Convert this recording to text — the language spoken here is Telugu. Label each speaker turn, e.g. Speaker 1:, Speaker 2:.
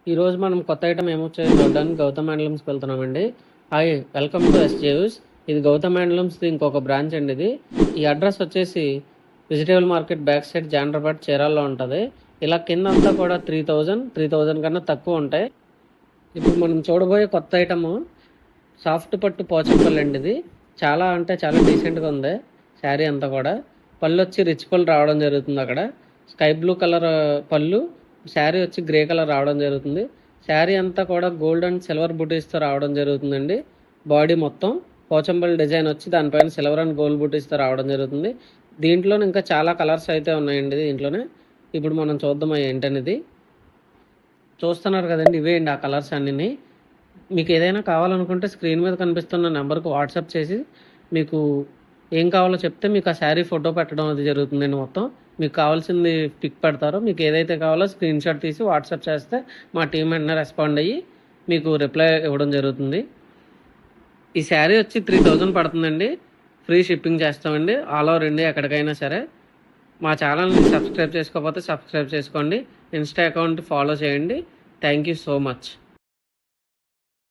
Speaker 1: ఈరోజు మనం కొత్త ఐటమ్ ఏమొచ్చాయో చూడడానికి గౌతమ్ హ్యాండ్లూమ్స్కి వెళ్తున్నామండి. Hi, welcome to SJU's. ఇది గౌతమ్ హ్యాండ్లూమ్స్ది ఇంకొక బ్రాంచ్ అండి. ఇది ఈ అడ్రస్ వచ్చేసి వెజిటేబుల్ మార్కెట్ బ్యాక్ సైడ్ జాండ్రపాట్ చీరాల్లో ఉంటుంది. ఇలా కింద అంతా కూడా 3000 కన్నా తక్కువ ఉంటాయి. ఇప్పుడు మనం చూడబోయే కొత్త ఐటమ్ సాఫ్ట్ పట్టు పోచంపల్లి అండి. ఇది చాలా అంటే చాలా డీసెంట్గా ఉంది. శారీ అంతా కూడా పళ్ళు వచ్చి రిచ్ పళ్ళు రావడం జరుగుతుంది. అక్కడ స్కై బ్లూ కలర్ పళ్ళు, శారీ వచ్చి గ్రే కలర్ రావడం జరుగుతుంది. శారీ అంతా కూడా గోల్డ్ అండ్ సిల్వర్ బుటీస్తో రావడం జరుగుతుందండి. బాడీ మొత్తం పోచంపల్లి డిజైన్ వచ్చి దానిపైన సిల్వర్ అండ్ గోల్డ్ బుటీస్తో రావడం జరుగుతుంది. దీంట్లో ఇంకా చాలా కలర్స్ అయితే ఉన్నాయండి. దీంట్లోనే ఇప్పుడు మనం చూద్దాం ఏంటనేది. చూస్తున్నారు కదండి, ఇవే అండి ఆ కలర్స్ అన్నీ. మీకు ఏదైనా కావాలనుకుంటే స్క్రీన్ మీద కనిపిస్తున్న నెంబర్కి వాట్సాప్ చేసి మీకు ఏం కావాలో చెప్తే మీకు ఆ శారీ ఫోటో పెట్టడం అది జరుగుతుందండి. మొత్తం మీకు కావాల్సింది పిక్ పెడతారు. మీకు ఏదైతే కావాలో స్క్రీన్ షాట్ తీసి వాట్సాప్ చేస్తే మా టీం వెంటనే రెస్పాండ్ అయ్యి మీకు రిప్లై ఇవ్వడం జరుగుతుంది. ఈ శారీ వచ్చి 3000 పడుతుందండి. ఫ్రీ షిప్పింగ్ చేస్తామండి ఆల్ ఓవర్ ఇండియా ఎక్కడికైనా సరే. మా ఛానల్ని సబ్స్క్రైబ్ చేసుకోకపోతే సబ్స్క్రైబ్ చేసుకోండి. ఇన్స్టా అకౌంట్ ఫాలో చేయండి. Thank you so much.